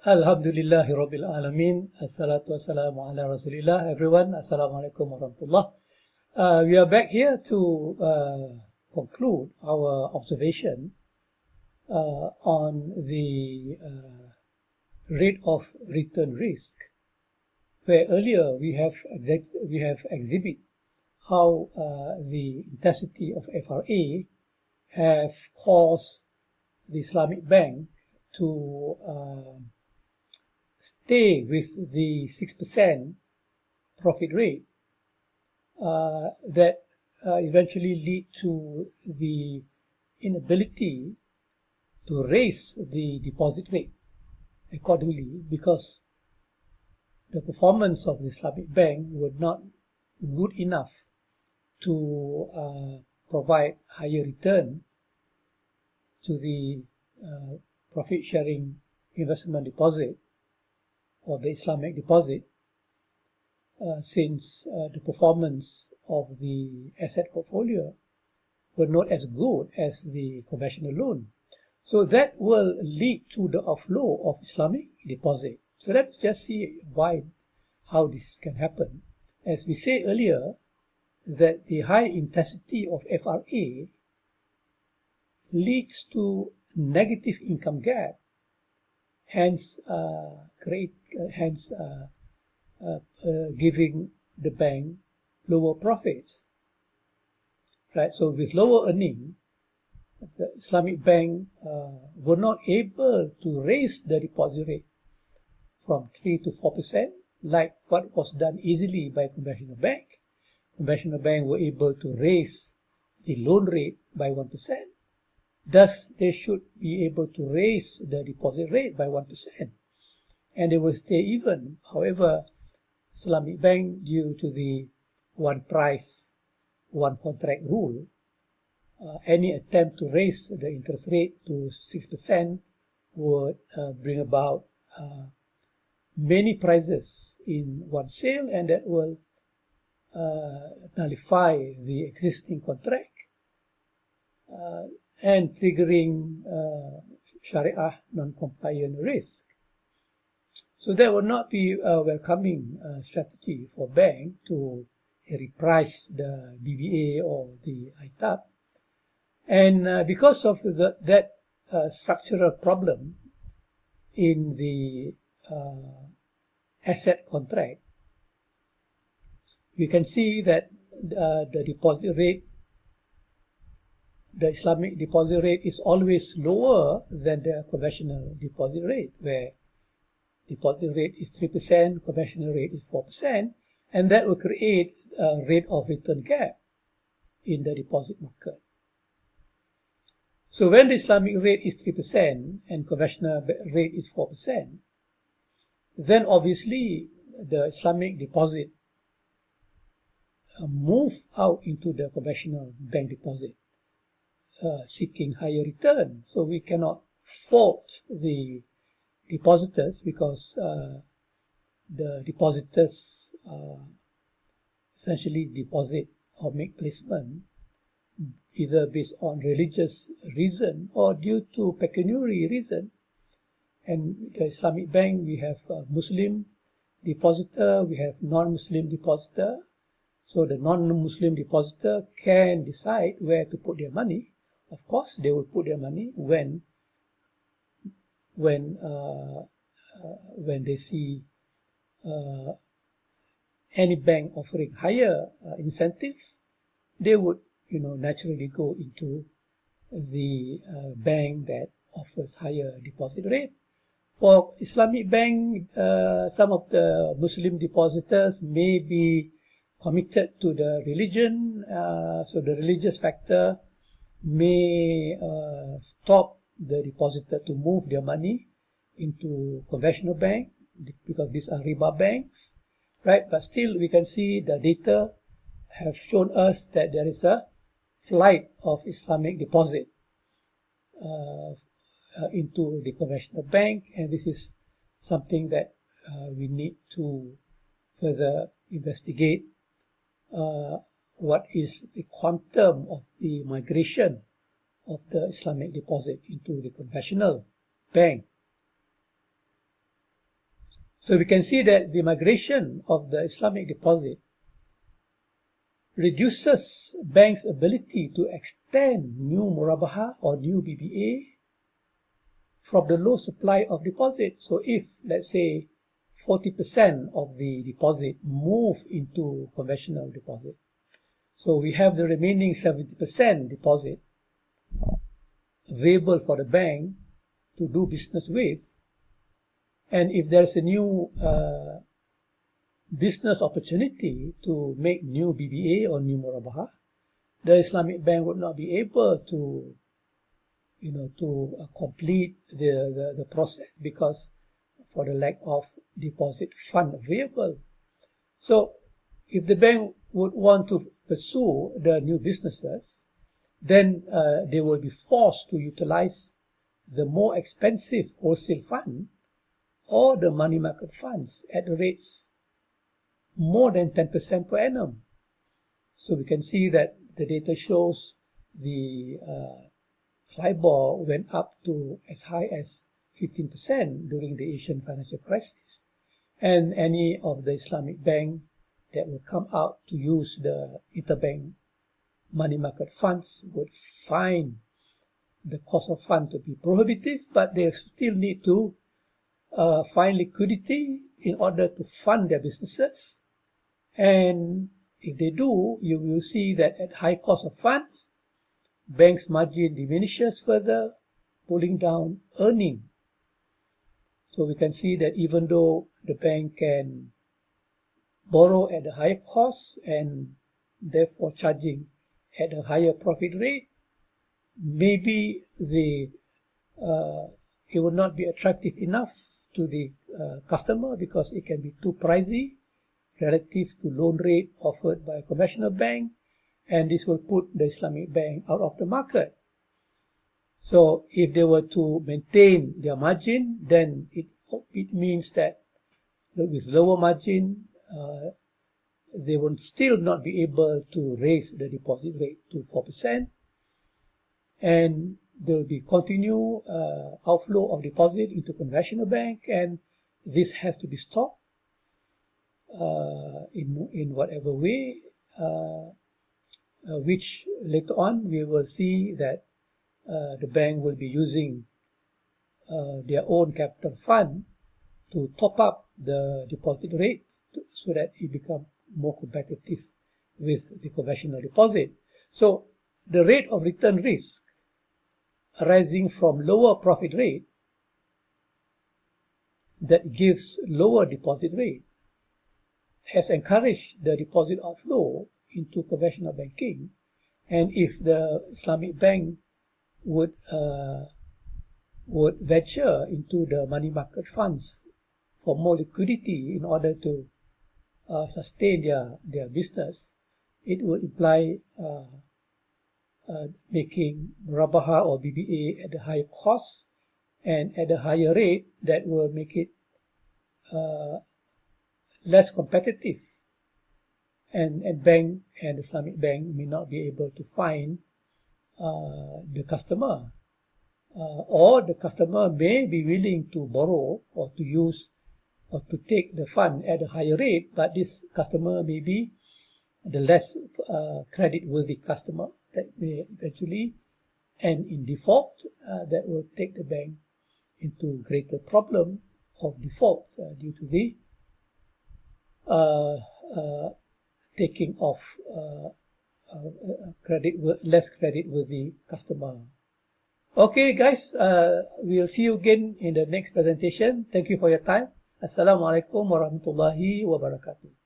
Alhamdulillahi Rabbil Alameen. Assalatu wassalamu ala Rasulillah. Everyone, Assalamu alaikum warahmatullah. We are back here to conclude our observation on the rate of return risk, where earlier we have exhibit how the intensity of FRA have caused the Islamic Bank to stay with the 6% profit rate that eventually lead to the inability to raise the deposit rate accordingly, because the performance of the Islamic Bank was not good enough to provide higher return to the profit sharing investment deposit or the Islamic deposit, since the performance of the asset portfolio were not as good as the conventional loan. So that will lead to the outflow of Islamic deposit. So let's just see how this can happen. As we said earlier, that the high intensity of FRA leads to negative income gap, hence giving the bank lower profits. Right. So with lower earning, the Islamic Bank were not able to raise the deposit rate from 3 to 4%, like what was done easily by conventional bank. Conventional bank were able to raise the loan rate by 1%. Thus, they should be able to raise the deposit rate by 1%, and they will stay even. However, Islamic Bank, due to the one price, one contract rule, any attempt to raise the interest rate to 6% would bring about many prices in one sale, and that will nullify the existing contract and triggering Sharia non-compliant risk. So that would not be a welcoming strategy for bank to reprice the BBA or the ITAP. And because of that structural problem in the asset contract, we can see that the deposit rate, the Islamic deposit rate, is always lower than the conventional deposit rate, where deposit rate is 3%, conventional rate is 4%, and that will create a rate of return gap in the deposit market. So when the Islamic rate is 3% and conventional rate is 4%, then obviously the Islamic deposit move out into the conventional bank deposit, seeking higher return. So we cannot fault the depositors, because the depositors essentially deposit or make placement either based on religious reason or due to pecuniary reason. And the Islamic Bank, we have Muslim depositor, we have non-Muslim depositor. So the non-Muslim depositor can decide where to put their money. Of course, they will put their money when they see any bank offering higher incentives, they would naturally go into the bank that offers higher deposit rate. For Islamic Bank, some of the Muslim depositors may be committed to the religion, so the religious factor may stop the depositor to move their money into conventional bank, because these are riba banks, right? But still, we can see the data have shown us that there is a flight of Islamic deposit into the conventional bank, and this is something that we need to further investigate. What is the quantum of the migration of the Islamic deposit into the conventional bank? So we can see that the migration of the Islamic deposit reduces banks' ability to extend new murabaha or new BBA from the low supply of deposit. So if, let's say, 40% of the deposit move into conventional deposit, so we have the remaining 70% deposit available for the bank to do business with. And if there's a new business opportunity to make new BBA or new murabaha, the Islamic bank would not be able to, complete the process because for the lack of deposit fund available. So if the bank would want to pursue the new businesses, then they will be forced to utilize the more expensive wholesale fund or the money market funds at rates more than 10% per annum. So we can see that the data shows the FIBOR went up to as high as 15% during the Asian financial crisis. And any of the Islamic bank that will come out to use the interbank money market funds would find the cost of fund to be prohibitive, but they still need to find liquidity in order to fund their businesses. And if they do, you will see that at high cost of funds, bank's margin diminishes further, pulling down earning. So we can see that even though the bank can borrow at a higher cost and therefore charging at a higher profit rate, maybe it will not be attractive enough to the customer because it can be too pricey relative to loan rate offered by a conventional bank, and this will put the Islamic bank out of the market. So if they were to maintain their margin, then it means that with lower margin, they will still not be able to raise the deposit rate to 4%, and there will be continued outflow of deposit into conventional bank, and this has to be stopped in whatever way, which later on we will see that the bank will be using their own capital fund to top up the deposit rate so that it becomes more competitive with the conventional deposit. So the rate of return risk arising from lower profit rate that gives lower deposit rate has encouraged the deposit outflow into conventional banking. And if the Islamic bank would venture into the money market funds for more liquidity in order to sustain their business, it would imply making murabaha or BBA at a higher cost and at a higher rate that will make it less competitive, and bank and Islamic bank may not be able to find the customer, or the customer may be willing to borrow or to use or to take the fund at a higher rate, but this customer may be the less credit-worthy customer that may eventually end in default, that will take the bank into greater problem of default due to the taking of less credit-worthy customer. Okay, guys, we'll see you again in the next presentation. Thank you for your time. Assalamualaikum warahmatullahi wabarakatuh.